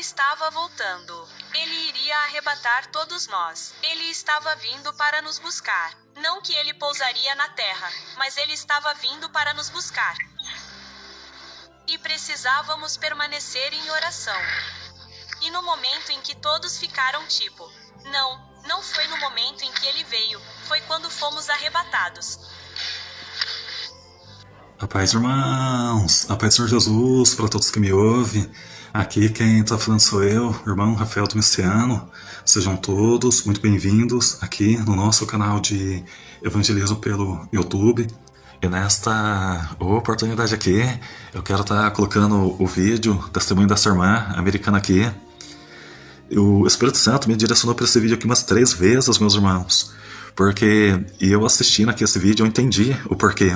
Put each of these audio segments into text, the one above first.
estava voltando. Ele iria arrebatar todos nós. Ele estava vindo para nos buscar. Não que ele pousaria na terra, mas ele estava vindo para nos buscar. E precisávamos permanecer em oração. E no momento em que todos ficaram tipo, não foi no momento em que ele veio, foi quando fomos arrebatados. A paz, irmãos, a paz do Senhor Jesus, para todos que me ouvem. Aqui quem está falando sou eu, irmão Rafael Domiciano. Sejam todos muito bem-vindos aqui no nosso canal de evangelismo pelo YouTube. E nesta oportunidade aqui, eu quero estar colocando o vídeo, testemunho dessa irmã americana aqui. O Espírito Santo me direcionou para esse vídeo aqui umas 3 vezes, meus irmãos. Porque eu assistindo aqui esse vídeo, eu entendi o porquê.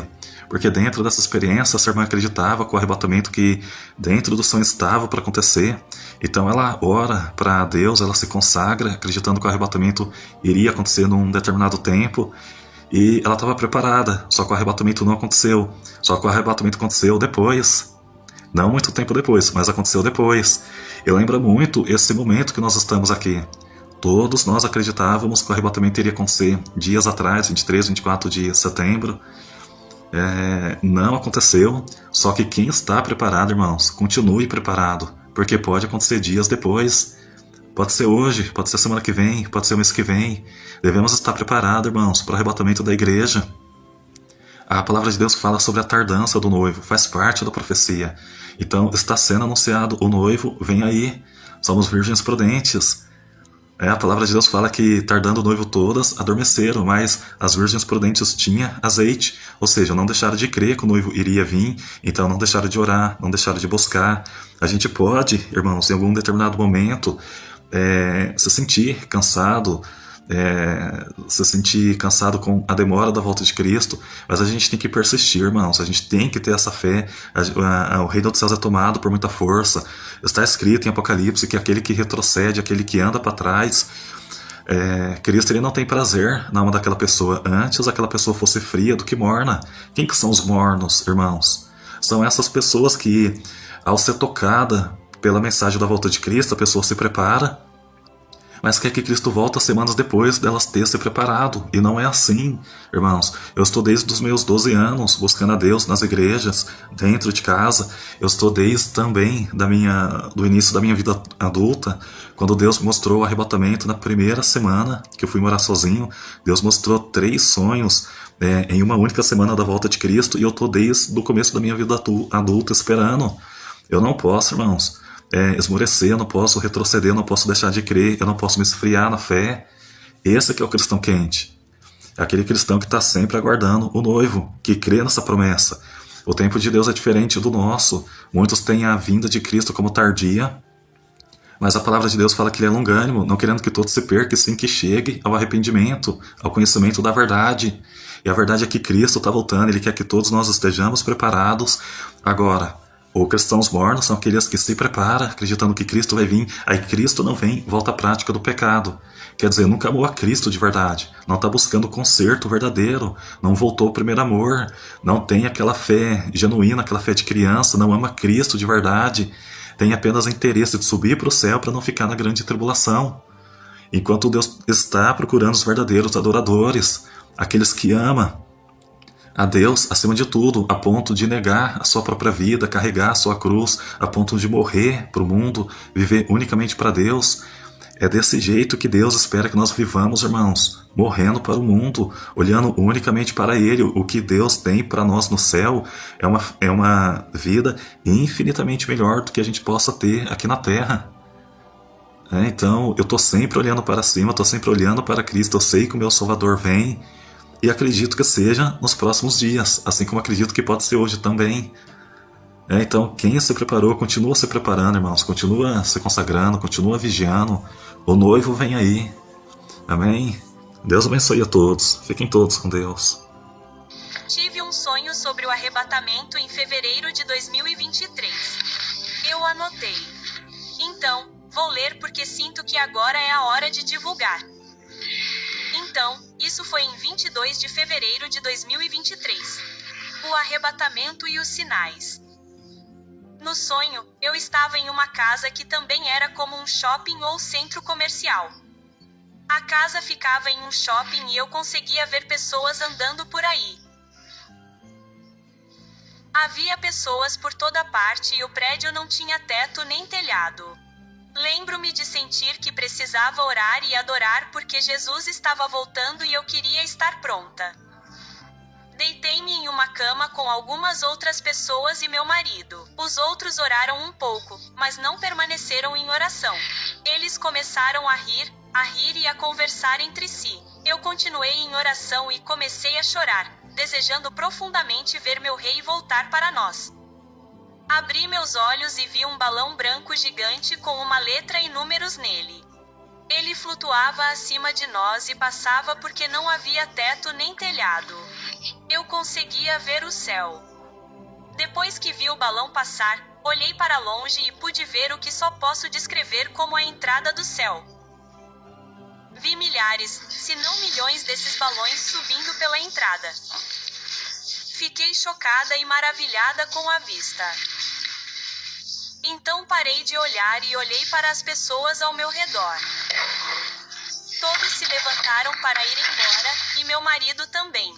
Porque dentro dessa experiência, essa irmã acreditava com o arrebatamento que dentro do sonho estava para acontecer. Então ela ora para Deus, ela se consagra, acreditando que o arrebatamento iria acontecer num determinado tempo. E ela estava preparada, só que o arrebatamento não aconteceu. Só que o arrebatamento aconteceu depois. Não muito tempo depois, mas aconteceu depois. E lembra muito esse momento que nós estamos aqui. Todos nós acreditávamos que o arrebatamento iria acontecer dias atrás, 23, 24 de setembro. Não aconteceu, só que quem está preparado, irmãos, continue preparado, porque pode acontecer dias depois, pode ser hoje, pode ser semana que vem, pode ser o mês que vem. Devemos estar preparados, irmãos, para o arrebatamento da igreja. A palavra de Deus fala sobre a tardança do noivo, faz parte da profecia. Então está sendo anunciado, o noivo vem aí, somos virgens prudentes. A palavra de Deus fala que tardando o noivo todas adormeceram, mas as virgens prudentes tinham azeite, ou seja, não deixaram de crer que o noivo iria vir, então não deixaram de orar, não deixaram de buscar. A gente pode, irmãos, em algum determinado momento se sentir cansado, se sentir cansado com a demora da volta de Cristo, mas a gente tem que persistir, irmãos, a gente tem que ter essa fé. O reino dos céus é tomado por muita força. Está escrito em Apocalipse que aquele que retrocede, aquele que anda para trás, Cristo ele não tem prazer na alma daquela pessoa. Antes aquela pessoa fosse fria do que morna. Quem que são os mornos, irmãos? São essas pessoas que, ao ser tocada pela mensagem da volta de Cristo, a pessoa se prepara, mas quer que Cristo volta semanas depois delas ter se preparado. E não é assim, irmãos. Eu estou desde os meus 12 anos buscando a Deus nas igrejas, dentro de casa. Eu estou desde também do início da minha vida adulta, quando Deus mostrou o arrebatamento na primeira semana que eu fui morar sozinho. Deus mostrou 3 sonhos em uma única semana da volta de Cristo, e eu estou desde o começo da minha vida adulta esperando. Eu não posso, irmãos, esmorecer, eu não posso retroceder, eu não posso deixar de crer, eu não posso me esfriar na fé. Esse aqui é o cristão quente. É aquele cristão que está sempre aguardando o noivo, que crê nessa promessa. O tempo de Deus é diferente do nosso. Muitos têm a vinda de Cristo como tardia, mas a palavra de Deus fala que ele é longânimo, não querendo que todos se percam, sim que chegue ao arrependimento, ao conhecimento da verdade. E a verdade é que Cristo está voltando, ele quer que todos nós estejamos preparados. Agora, os cristãos mornos são aqueles que se preparam, acreditando que Cristo vai vir. Aí Cristo não vem, volta à prática do pecado. Quer dizer, nunca amou a Cristo de verdade. Não está buscando o conserto verdadeiro. Não voltou ao primeiro amor. Não tem aquela fé genuína, aquela fé de criança. Não ama Cristo de verdade. Tem apenas interesse de subir para o céu para não ficar na grande tribulação. Enquanto Deus está procurando os verdadeiros adoradores, aqueles que amam a Deus acima de tudo, a ponto de negar a sua própria vida, carregar a sua cruz, a ponto de morrer para o mundo, viver unicamente para Deus. É desse jeito que Deus espera que nós vivamos, irmãos, morrendo para o mundo, olhando unicamente para Ele. O que Deus tem para nós no céu é uma vida infinitamente melhor do que a gente possa ter aqui na terra. Então, eu estou sempre olhando para cima, estou sempre olhando para Cristo, eu sei que o meu Salvador vem, e acredito que seja nos próximos dias, assim como acredito que pode ser hoje também. Então, quem se preparou, continua se preparando, irmãos. Continua se consagrando, continua vigiando. O noivo vem aí. Amém? Deus abençoe a todos. Fiquem todos com Deus. Tive um sonho sobre o arrebatamento em fevereiro de 2023. Eu anotei. Então, vou ler porque sinto que agora é a hora de divulgar. Então, isso foi em 22 de fevereiro de 2023. O arrebatamento e os sinais. No No sonho, eu estava em uma casa que também era como um shopping ou centro comercial. A casa ficava em um shopping e eu conseguia ver pessoas andando por aí. Havia pessoas por toda parte e o prédio não tinha teto nem telhado. Lembro-me de sentir que precisava orar e adorar porque Jesus estava voltando e eu queria estar pronta. Deitei-me em uma cama com algumas outras pessoas e meu marido. Os outros oraram um pouco, mas não permaneceram em oração. Eles começaram a rir e a conversar entre si. Eu continuei em oração e comecei a chorar, desejando profundamente ver meu rei voltar para nós. Abri meus olhos e vi um balão branco gigante com uma letra e números nele. Ele flutuava acima de nós e passava porque não havia teto nem telhado. Eu conseguia ver o céu. Depois que vi o balão passar, olhei para longe e pude ver o que só posso descrever como a entrada do céu. Vi milhares, se não milhões desses balões subindo pela entrada. Fiquei chocada e maravilhada com a vista. Então parei de olhar e olhei para as pessoas ao meu redor. Todos se levantaram para ir embora, e meu marido também.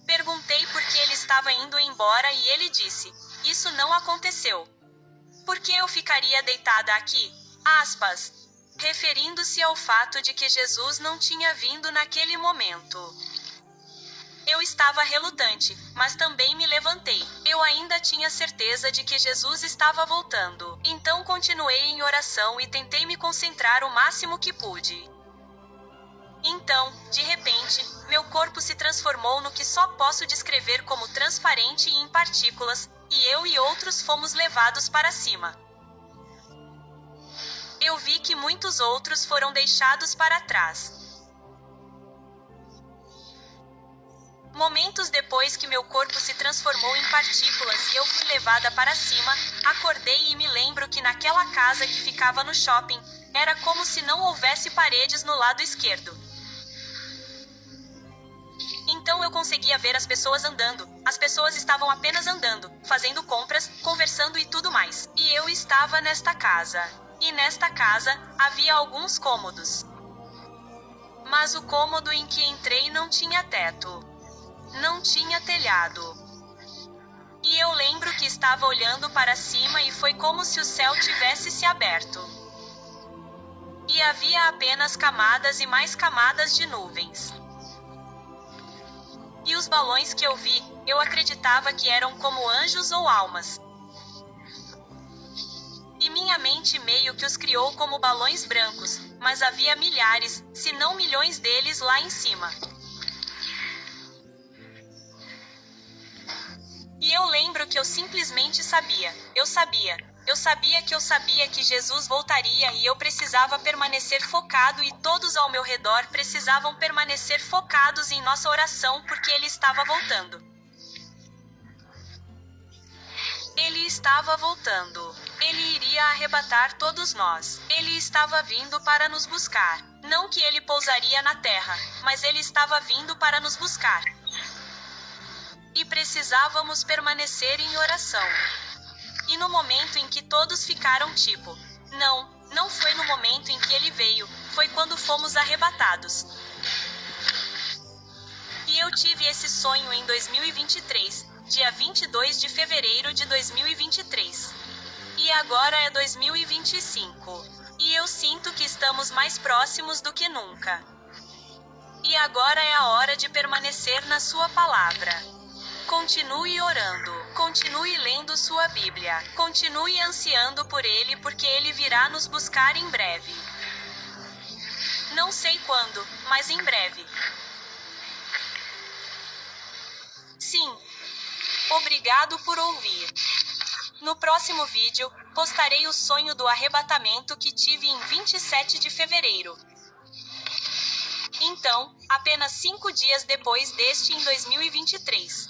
Perguntei por que ele estava indo embora e ele disse: "Isso não aconteceu. Por que eu ficaria deitada aqui?" Referindo-se ao fato de que Jesus não tinha vindo naquele momento. Eu estava relutante, mas também me levantei. Eu ainda tinha certeza de que Jesus estava voltando. Então continuei em oração e tentei me concentrar o máximo que pude. Então, de repente, meu corpo se transformou no que só posso descrever como transparente e em partículas, e eu e outros fomos levados para cima. Eu vi que muitos outros foram deixados para trás. Momentos depois que meu corpo se transformou em partículas e eu fui levada para cima, acordei e me lembro que naquela casa que ficava no shopping, era como se não houvesse paredes no lado esquerdo. Então eu conseguia ver as pessoas andando. As pessoas estavam apenas andando, fazendo compras, conversando e tudo mais. E eu estava nesta casa. E nesta casa, havia alguns cômodos. Mas o cômodo em que entrei não tinha teto. Não tinha telhado. E eu lembro que estava olhando para cima e foi como se o céu tivesse se aberto. E havia apenas camadas e mais camadas de nuvens. E os balões que eu vi, eu acreditava que eram como anjos ou almas. E minha mente meio que os criou como balões brancos, mas havia milhares, se não milhões deles lá em cima. E eu lembro que eu simplesmente sabia, eu sabia que Jesus voltaria e eu precisava permanecer focado e todos ao meu redor precisavam permanecer focados em nossa oração porque ele estava voltando. Ele estava voltando. Ele iria arrebatar todos nós. Ele estava vindo para nos buscar. Não que ele pousaria na terra, mas ele estava vindo para nos buscar. E precisávamos permanecer em oração. E no momento em que todos ficaram tipo, não foi no momento em que ele veio, foi quando fomos arrebatados. E eu tive esse sonho em 2023, dia 22 de fevereiro de 2023. E agora é 2025. E eu sinto que estamos mais próximos do que nunca. E agora é a hora de permanecer na sua palavra. Continue orando, continue lendo sua Bíblia, continue ansiando por ele porque ele virá nos buscar em breve. Não sei quando, mas em breve. Sim. Obrigado por ouvir. No próximo vídeo, postarei o sonho do arrebatamento que tive em 27 de fevereiro. Então, apenas 5 dias depois deste em 2023.